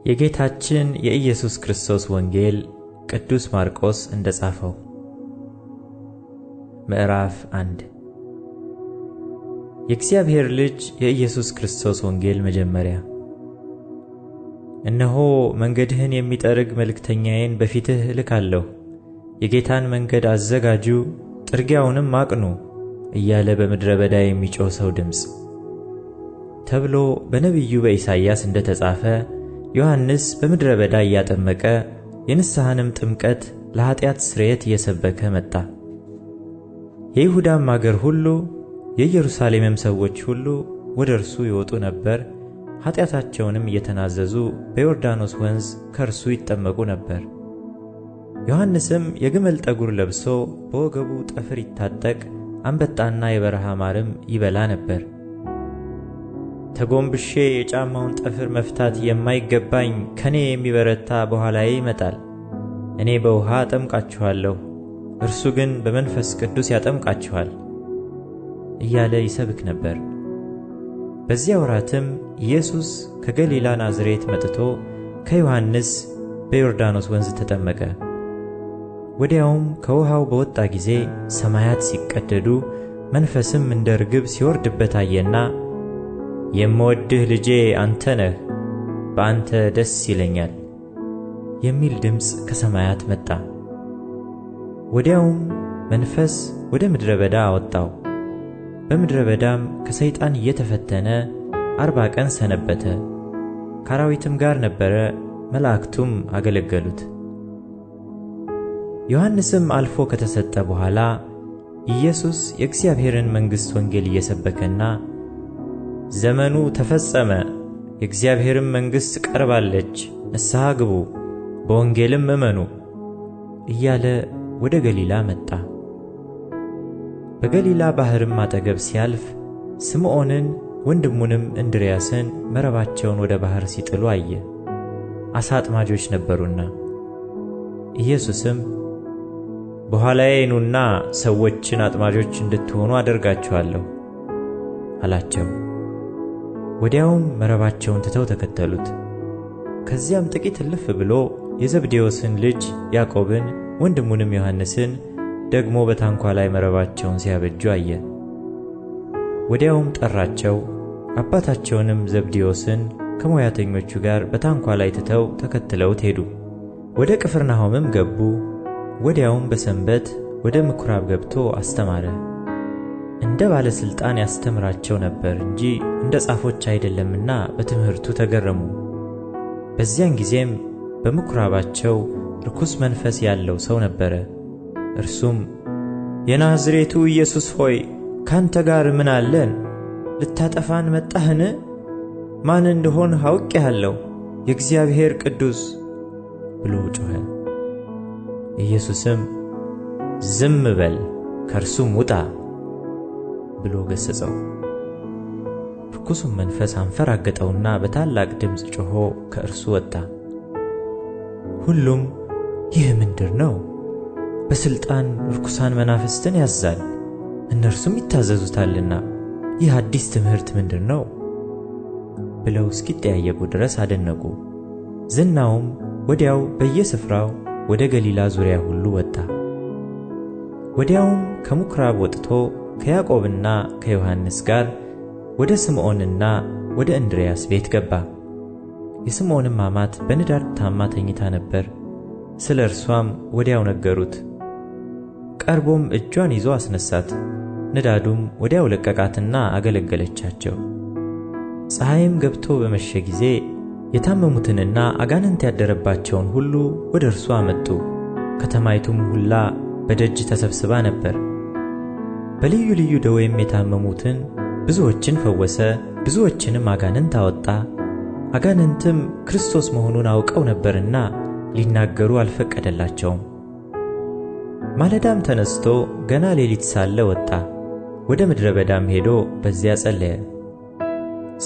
የጌታችን የኢየሱስ ክርስቶስ ወንጌል ቅዱስ ማርቆስ እንደጻፈው። ምዕራፍ 1 የእግዚአብሔር ልጅ የኢየሱስ ክርስቶስ ወንጌል መጀመሪያ። እነሆ መንገድህን የሚጠርግ መልእክተኛዬን በፊትህ እልካለሁ፣ የጌታን መንገድ አዘጋጁ፣ ጥርጊያውንም አቅኑ እያለ በምድረ በዳ የሚጮህ ሰው ድምፅ ተብሎ በነቢዩ በኢሳይያስ እንደተጻፈ ዮሐንስ በምድረ በዳ እያጠመቀ የንስሐንም ጥምቀት ለኃጢአት ስርየት እየሰበከ መጣ። የይሁዳም አገር ሁሉ የኢየሩሳሌምም ሰዎች ሁሉ ወደ እርሱ ይወጡ ነበር፣ ኃጢአታቸውንም እየተናዘዙ በዮርዳኖስ ወንዝ ከእርሱ ይጠመቁ ነበር። ዮሐንስም የግመል ጠጉር ለብሶ በወገቡ ጠፍር ይታጠቅ፣ አንበጣና የበረሃ ማርም ይበላ ነበር። ተጎንብሼ የጫማውን ጠፍር መፍታት የማይገባኝ ከኔ የሚበረታ በኋላዬ ይመጣል። እኔ በውሃ አጠምቃችኋለሁ፣ እርሱ ግን በመንፈስ ቅዱስ ያጠምቃችኋል እያለ ይሰብክ ነበር። በዚያ ወራትም ኢየሱስ ከገሊላ ናዝሬት መጥቶ ከዮሐንስ በዮርዳኖስ ወንዝ ተጠመቀ። ወዲያውም ከውሃው በወጣ ጊዜ ሰማያት ሲቀደዱ መንፈስም እንደ ርግብ ሲወርድበት አየና፣ የምወድህ ልጄ አንተ ነህ፣ በአንተ ደስ ይለኛል የሚል ድምፅ ከሰማያት መጣ። ወዲያውም መንፈስ ወደ ምድረ በዳ አወጣው። በምድረ በዳም ከሰይጣን እየተፈተነ 40 ቀን ሰነበተ። ከአራዊትም ጋር ነበረ፣ መላእክቱም አገለገሉት። ዮሐንስም አልፎ ከተሰጠ በኋላ ኢየሱስ የእግዚአብሔርን መንግሥት ወንጌል እየሰበከና ዘመኑ ተፈጸመ፣ የእግዚአብሔርም መንግሥት ቀርባለች፣ ንስሐ ግቡ፣ በወንጌልም እመኑ እያለ ወደ ገሊላ መጣ። በገሊላ ባሕርም አጠገብ ሲያልፍ ስምዖንን ወንድሙንም እንድርያስን መረባቸውን ወደ ባሕር ሲጥሉ አየ፣ ዓሣ አጥማጆች ነበሩና። ኢየሱስም በኋላዬ ኑና ሰዎችን አጥማጆች እንድትሆኑ አደርጋችኋለሁ አላቸው። ወዲያውም መረባቸውን ትተው ተከተሉት። ከዚያም ጥቂት እልፍ ብሎ የዘብዴዎስን ልጅ ያዕቆብን ወንድሙንም ዮሐንስን ደግሞ በታንኳ ላይ መረባቸውን ሲያበጁ አየ። ወዲያውም ጠራቸው። አባታቸውንም ዘብዴዎስን ከሞያተኞቹ ጋር በታንኳ ላይ ትተው ተከትለውት ሄዱ። ወደ ቅፍርናሆምም ገቡ። ወዲያውም በሰንበት ወደ ምኵራብ ገብቶ አስተማረ። እንደ ባለሥልጣን ያስተምራቸው ነበር እንጂ እንደ ጻፎች አይደለምና በትምህርቱ ተገረሙ። በዚያን ጊዜም በምኵራባቸው ርኩስ መንፈስ ያለው ሰው ነበረ። እርሱም የናዝሬቱ ኢየሱስ ሆይ ካንተ ጋር ምን አለን? ልታጠፋን መጣህን? ማን እንደሆንህ አውቄሃለሁ፣ የእግዚአብሔር ቅዱስ ብሎ ጮኸ። ኢየሱስም ዝም በል ከእርሱም ውጣ ብሎ ገሠጸው። ርኩሱም መንፈስ አንፈራገጠውና በታላቅ ድምፅ ጮኾ ከእርሱ ወጣ። ሁሉም ይህ ምንድር ነው? በሥልጣን ርኩሳን መናፍስትን ያዝዛል፣ እነርሱም ይታዘዙታልና ይህ አዲስ ትምህርት ምንድር ነው ብለው እስኪጠያየቁ ድረስ አደነቁ። ዝናውም ወዲያው በየስፍራው ወደ ገሊላ ዙሪያ ሁሉ ወጣ። ወዲያውም ከምኵራብ ወጥቶ ከያዕቆብና ከዮሐንስ ጋር ወደ ስምዖንና ወደ እንድርያስ ቤት ገባ። የስምዖንም አማት በንዳድ ታማ ተኝታ ነበር። ስለ እርሷም ወዲያው ነገሩት። ቀርቦም እጇን ይዞ አስነሳት። ንዳዱም ወዲያው ለቀቃትና አገለገለቻቸው። ፀሐይም ገብቶ በመሸ ጊዜ የታመሙትንና አጋንንት ያደረባቸውን ሁሉ ወደ እርሱ አመጡ። ከተማይቱም ሁላ በደጅ ተሰብስባ ነበር። በልዩ ልዩ ደዌም የታመሙትን ብዙዎችን ፈወሰ፣ ብዙዎችንም አጋንንት አወጣ። አጋንንትም ክርስቶስ መሆኑን አውቀው ነበርና ሊናገሩ አልፈቀደላቸውም። ማለዳም ተነስቶ ገና ሌሊት ሳለ ወጣ፣ ወደ ምድረ በዳም ሄዶ በዚያ ጸለየ።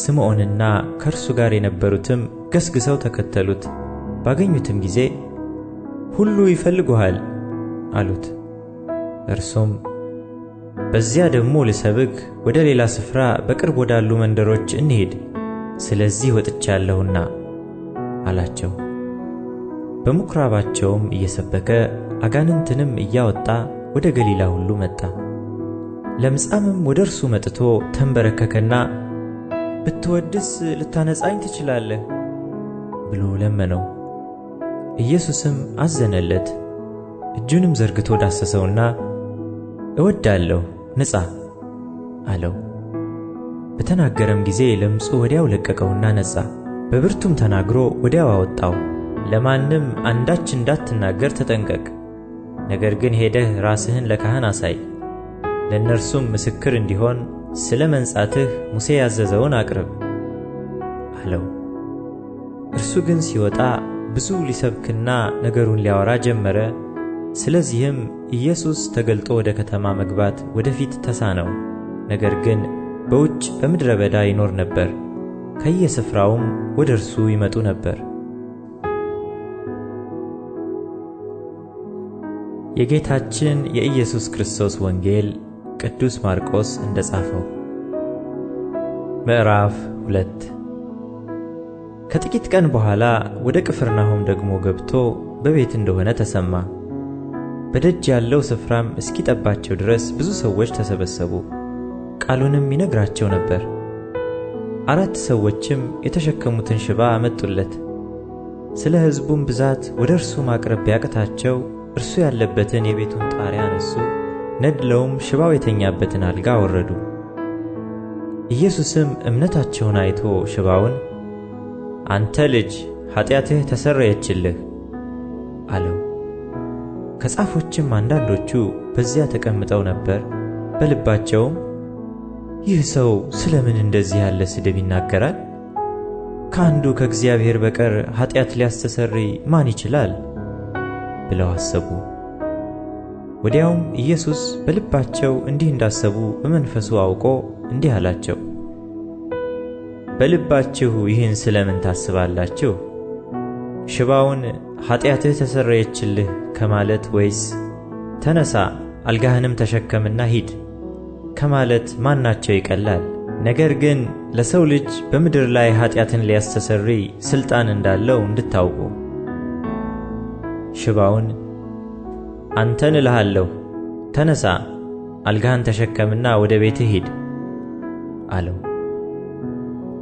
ስምዖንና ከእርሱ ጋር የነበሩትም ገስግሰው ተከተሉት። ባገኙትም ጊዜ ሁሉ ይፈልጉሃል አሉት። እርሱም በዚያ ደግሞ ልሰብክ ወደ ሌላ ስፍራ በቅርብ ወዳሉ መንደሮች እንሂድ፣ ስለዚህ ወጥቻለሁና አላቸው። በምኵራባቸውም እየሰበከ አጋንንትንም እያወጣ ወደ ገሊላ ሁሉ መጣ። ለምጻምም ወደ እርሱ መጥቶ ተንበረከከና ብትወድስ ልታነጻኝ ትችላለህ ብሎ ለመነው። ኢየሱስም አዘነለት፣ እጁንም ዘርግቶ ዳሰሰውና እወዳለሁ ንጻ አለው። በተናገረም ጊዜ ለምጹ ወዲያው ለቀቀውና ነጻ። በብርቱም ተናግሮ ወዲያው አወጣው። ለማንም አንዳች እንዳትናገር ተጠንቀቅ፣ ነገር ግን ሄደህ ራስህን ለካህን አሳይ፣ ለእነርሱም ምስክር እንዲሆን ስለ መንጻትህ ሙሴ ያዘዘውን አቅርብ አለው። እርሱ ግን ሲወጣ ብዙ ሊሰብክና ነገሩን ሊያወራ ጀመረ። ስለዚህም ኢየሱስ ተገልጦ ወደ ከተማ መግባት ወደፊት ተሳነው። ነገር ግን በውጭ በምድረ በዳ ይኖር ነበር። ከየስፍራውም ወደ እርሱ ይመጡ ነበር። የጌታችን የኢየሱስ ክርስቶስ ወንጌል ቅዱስ ማርቆስ እንደጻፈው። ምዕራፍ 2። ከጥቂት ቀን በኋላ ወደ ቅፍርናሆም ደግሞ ገብቶ በቤት እንደሆነ ተሰማ። በደጅ ያለው ስፍራም እስኪጠባቸው ድረስ ብዙ ሰዎች ተሰበሰቡ። ቃሉንም ይነግራቸው ነበር። 4 ሰዎችም የተሸከሙትን ሽባ አመጡለት። ስለ ሕዝቡም ብዛት ወደ እርሱ ማቅረብ ቢያቅታቸው እርሱ ያለበትን የቤቱን ጣሪያ አነሱ፣ ነድለውም ሽባው የተኛበትን አልጋ አወረዱ። ኢየሱስም እምነታቸውን አይቶ ሽባውን አንተ ልጅ ኃጢአትህ ተሰረየችልህ አለው። ከጻፎችም አንዳንዶቹ በዚያ ተቀምጠው ነበር። በልባቸውም ይህ ሰው ስለምን እንደዚህ ያለ ስድብ ይናገራል? ከአንዱ ከእግዚአብሔር በቀር ኃጢአት ሊያስተሰርይ ማን ይችላል? ብለው አሰቡ። ወዲያውም ኢየሱስ በልባቸው እንዲህ እንዳሰቡ በመንፈሱ አውቆ እንዲህ አላቸው፣ በልባችሁ ይህን ስለምን ታስባላችሁ? ሽባውን ኃጢአትህ ተሰረየችልህ ከማለት ወይስ ተነሳ አልጋህንም ተሸከምና ሂድ ከማለት ማናቸው ይቀላል? ነገር ግን ለሰው ልጅ በምድር ላይ ኃጢአትን ሊያስተሰርይ ሥልጣን እንዳለው እንድታውቁ። ሽባውን አንተን እልሃለሁ ተነሳ አልጋህን ተሸከምና ወደ ቤትህ ሂድ አለው።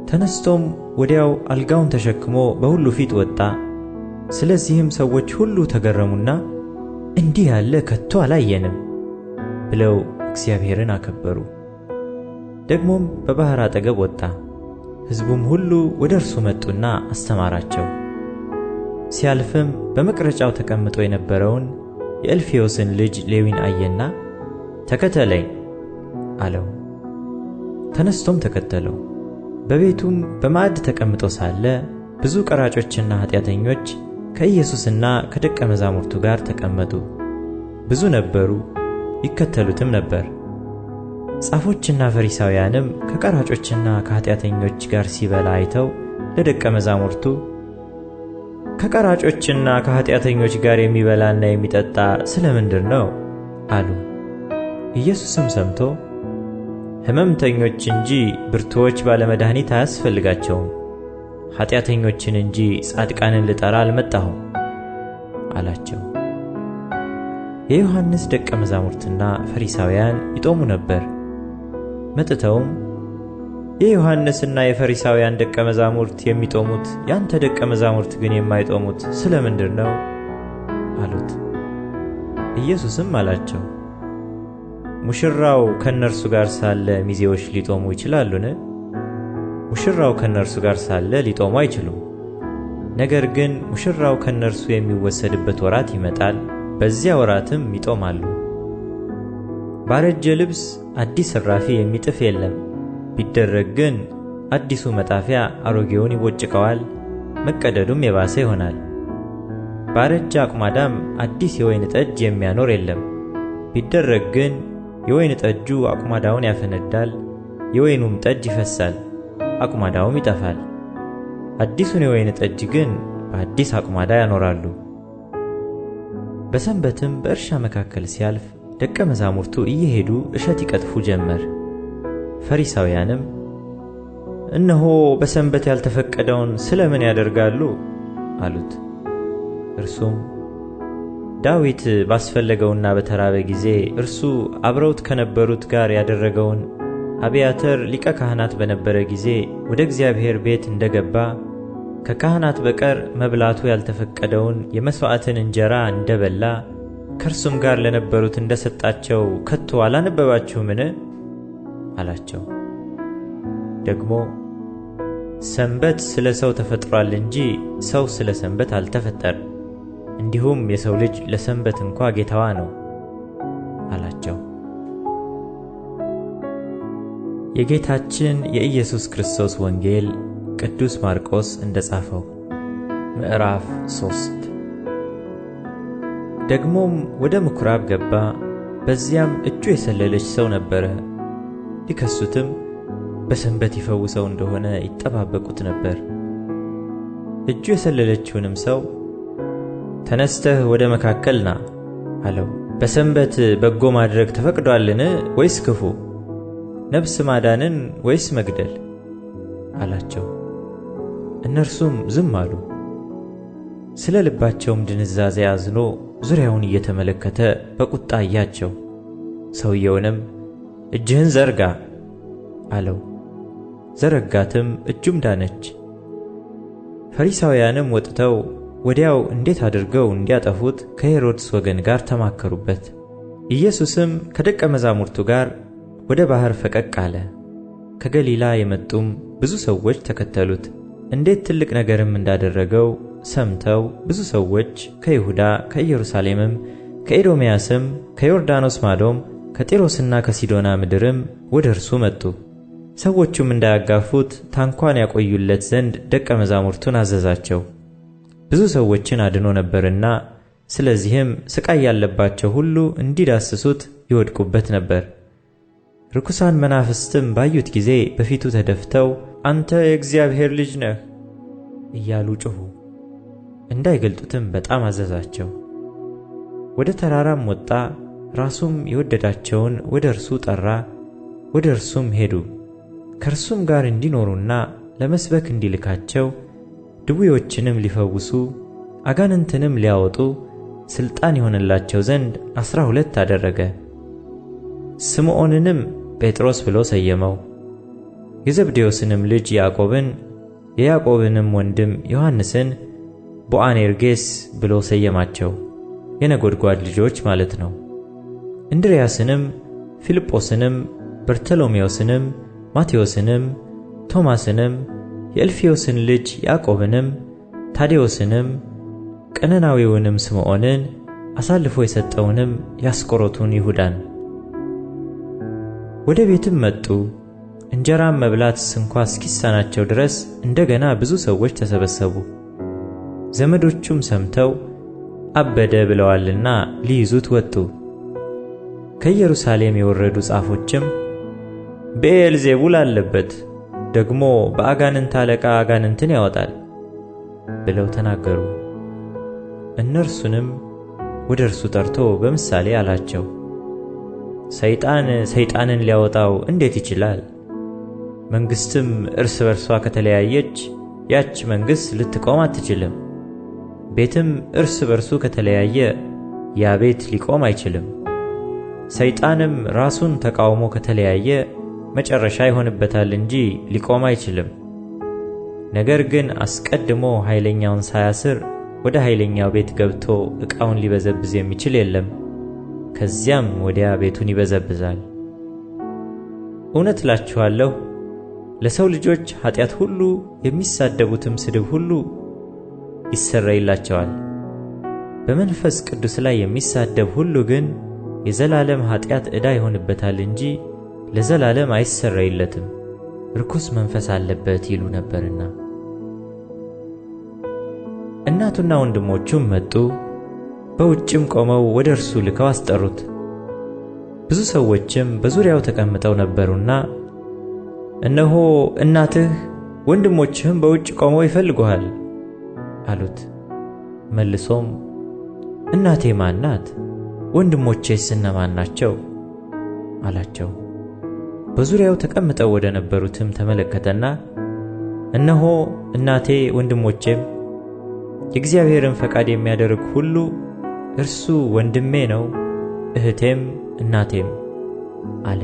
ተነስቶም ወዲያው አልጋውን ተሸክሞ በሁሉ ፊት ወጣ። ስለዚህም ሰዎች ሁሉ ተገረሙና እንዲህ ያለ ከቶ አላየንም ብለው እግዚአብሔርን አከበሩ። ደግሞም በባሕር አጠገብ ወጣ። ሕዝቡም ሁሉ ወደ እርሱ መጡና አስተማራቸው። ሲያልፍም በመቅረጫው ተቀምጦ የነበረውን የእልፌዎስን ልጅ ሌዊን አየና ተከተለኝ አለው። ተነስቶም ተከተለው። በቤቱም በማዕድ ተቀምጦ ሳለ ብዙ ቀራጮችና ኃጢአተኞች ከኢየሱስና ከደቀ መዛሙርቱ ጋር ተቀመጡ። ብዙ ነበሩ፣ ይከተሉትም ነበር። ጻፎችና ፈሪሳውያንም ከቀራጮችና ከኃጢአተኞች ጋር ሲበላ አይተው ለደቀ መዛሙርቱ ከቀራጮችና ከኃጢአተኞች ጋር የሚበላና የሚጠጣ ስለምንድር ነው አሉ። ኢየሱስም ሰምቶ ሕመምተኞች እንጂ ብርቱዎች ባለመድኃኒት አያስፈልጋቸውም፣ ኃጢአተኞችን እንጂ ጻድቃንን ልጠራ አልመጣሁም አላቸው። የዮሐንስ ደቀ መዛሙርትና ፈሪሳውያን ይጦሙ ነበር። መጥተውም የዮሐንስና የፈሪሳውያን ደቀ መዛሙርት የሚጦሙት ያንተ ደቀ መዛሙርት ግን የማይጦሙት ስለምንድር ነው አሉት። ኢየሱስም አላቸው፣ ሙሽራው ከእነርሱ ጋር ሳለ ሚዜዎች ሊጦሙ ይችላሉን? ሙሽራው ከእነርሱ ጋር ሳለ ሊጦሙ አይችሉም። ነገር ግን ሙሽራው ከእነርሱ የሚወሰድበት ወራት ይመጣል፣ በዚያ ወራትም ይጦማሉ። ባረጀ ልብስ አዲስ እራፊ የሚጥፍ የለም። ቢደረግ ግን አዲሱ መጣፊያ አሮጌውን ይቦጭቀዋል፣ መቀደዱም የባሰ ይሆናል። ባረጀ አቁማዳም አዲስ የወይን ጠጅ የሚያኖር የለም። ቢደረግ ግን የወይን ጠጁ አቁማዳውን ያፈነዳል፣ የወይኑም ጠጅ ይፈሳል፣ አቁማዳውም ይጠፋል። አዲሱን የወይን ጠጅ ግን በአዲስ አቁማዳ ያኖራሉ። በሰንበትም በእርሻ መካከል ሲያልፍ ደቀ መዛሙርቱ እየሄዱ እሸት ይቀጥፉ ጀመር። ፈሪሳውያንም እነሆ በሰንበት ያልተፈቀደውን ስለምን ያደርጋሉ አሉት። እርሱም ዳዊት ባስፈለገውና በተራበ ጊዜ እርሱ አብረውት ከነበሩት ጋር ያደረገውን አብያተር ሊቀ ካህናት በነበረ ጊዜ ወደ እግዚአብሔር ቤት እንደገባ ከካህናት በቀር መብላቱ ያልተፈቀደውን የመሥዋዕትን እንጀራ እንደበላ ከእርሱም ጋር ለነበሩት እንደሰጣቸው ከቶ አላነበባችሁምን? አላቸው። ደግሞ ሰንበት ስለ ሰው ተፈጥሯል እንጂ ሰው ስለ ሰንበት አልተፈጠረም፣ እንዲሁም የሰው ልጅ ለሰንበት እንኳ ጌታዋ ነው አላቸው። የጌታችን የኢየሱስ ክርስቶስ ወንጌል ቅዱስ ማርቆስ እንደጻፈው ምዕራፍ 3። ደግሞም ወደ ምኵራብ ገባ። በዚያም እጁ የሰለለች ሰው ነበረ። ሊከሱትም በሰንበት ይፈውሰው እንደሆነ ይጠባበቁት ነበር። እጁ የሰለለችውንም ሰው ተነስተህ ወደ መካከል ና አለው። በሰንበት በጎ ማድረግ ተፈቅዶአልን ወይስ ክፉ? ነፍስ ማዳንን ወይስ መግደል? አላቸው። እነርሱም ዝም አሉ። ስለ ልባቸውም ድንዛዜ አዝኖ ዙሪያውን እየተመለከተ በቁጣ አያቸው። ሰውየውንም እጅህን ዘርጋ አለው። ዘረጋትም፣ እጁም ዳነች። ፈሪሳውያንም ወጥተው ወዲያው እንዴት አድርገው እንዲያጠፉት ከሄሮድስ ወገን ጋር ተማከሩበት። ኢየሱስም ከደቀ መዛሙርቱ ጋር ወደ ባሕር ፈቀቅ አለ። ከገሊላ የመጡም ብዙ ሰዎች ተከተሉት። እንዴት ትልቅ ነገርም እንዳደረገው ሰምተው ብዙ ሰዎች ከይሁዳ ከኢየሩሳሌምም ከኤዶምያስም ከዮርዳኖስ ማዶም ከጢሮስና ከሲዶና ምድርም ወደ እርሱ መጡ። ሰዎቹም እንዳያጋፉት ታንኳን ያቆዩለት ዘንድ ደቀ መዛሙርቱን አዘዛቸው። ብዙ ሰዎችን አድኖ ነበርና፣ ስለዚህም ሥቃይ ያለባቸው ሁሉ እንዲዳስሱት ይወድቁበት ነበር። ርኩሳን መናፍስትም ባዩት ጊዜ በፊቱ ተደፍተው አንተ የእግዚአብሔር ልጅ ነህ እያሉ ጮኹ። እንዳይገልጡትም በጣም አዘዛቸው። ወደ ተራራም ወጣ። ራሱም የወደዳቸውን ወደ እርሱ ጠራ። ወደ እርሱም ሄዱ። ከእርሱም ጋር እንዲኖሩና ለመስበክ እንዲልካቸው ድውዮችንም ሊፈውሱ አጋንንትንም ሊያወጡ ሥልጣን ይሆንላቸው ዘንድ 12 አደረገ። ስምዖንንም ጴጥሮስ ብሎ ሰየመው። የዘብዴዎስንም ልጅ ያዕቆብን፣ የያዕቆብንም ወንድም ዮሐንስን ቦአኔርጌስ ብሎ ሰየማቸው። የነጎድጓድ ልጆች ማለት ነው። እንድርያስንም፣ ፊልጶስንም፣ በርተሎሜዎስንም፣ ማቴዎስንም፣ ቶማስንም፣ የእልፍዮስን ልጅ ያዕቆብንም፣ ታዴዎስንም፣ ቀነናዊውንም ስምዖንን፣ አሳልፎ የሰጠውንም ያስቆሮቱን ይሁዳን። ወደ ቤትም መጡ። እንጀራም መብላት እንኳ እስኪሳናቸው ድረስ እንደገና ብዙ ሰዎች ተሰበሰቡ። ዘመዶቹም ሰምተው አበደ ብለዋልና ሊይዙት ወጡ። ከኢየሩሳሌም የወረዱ ጻፎችም ብዔልዜቡል አለበት፣ ደግሞ በአጋንንት አለቃ አጋንንትን ያወጣል ብለው ተናገሩ። እነርሱንም ወደ እርሱ ጠርቶ በምሳሌ አላቸው። ሰይጣን ሰይጣንን ሊያወጣው እንዴት ይችላል? መንግሥትም እርስ በርሷ ከተለያየች ያች መንግሥት ልትቆም አትችልም። ቤትም እርስ በርሱ ከተለያየ ያ ቤት ሊቆም አይችልም። ሰይጣንም ራሱን ተቃውሞ ከተለያየ መጨረሻ ይሆንበታል እንጂ ሊቆም አይችልም። ነገር ግን አስቀድሞ ኃይለኛውን ሳያስር ወደ ኃይለኛው ቤት ገብቶ ዕቃውን ሊበዘብዝ የሚችል የለም። ከዚያም ወዲያ ቤቱን ይበዘብዛል። እውነት እላችኋለሁ፣ ለሰው ልጆች ኃጢአት ሁሉ የሚሳደቡትም ስድብ ሁሉ ይሰረይላቸዋል። በመንፈስ ቅዱስ ላይ የሚሳደብ ሁሉ ግን የዘላለም ኃጢአት ዕዳ ይሆንበታል እንጂ ለዘላለም አይሰረይለትም፣ ርኩስ መንፈስ አለበት ይሉ ነበርና። እናቱና ወንድሞቹም መጡ። በውጭም ቆመው ወደ እርሱ ልከው አስጠሩት። ብዙ ሰዎችም በዙሪያው ተቀምጠው ነበሩና እነሆ እናትህ ወንድሞችህም በውጭ ቆመው ይፈልጉሃል አሉት። መልሶም እናቴ ማን ናት? ወንድሞቼስ እነማን ናቸው? አላቸው። በዙሪያው ተቀምጠው ወደ ነበሩትም ተመለከተና እነሆ እናቴ ወንድሞቼም የእግዚአብሔርን ፈቃድ የሚያደርግ ሁሉ እርሱ ወንድሜ ነው፣ እህቴም እናቴም አለ።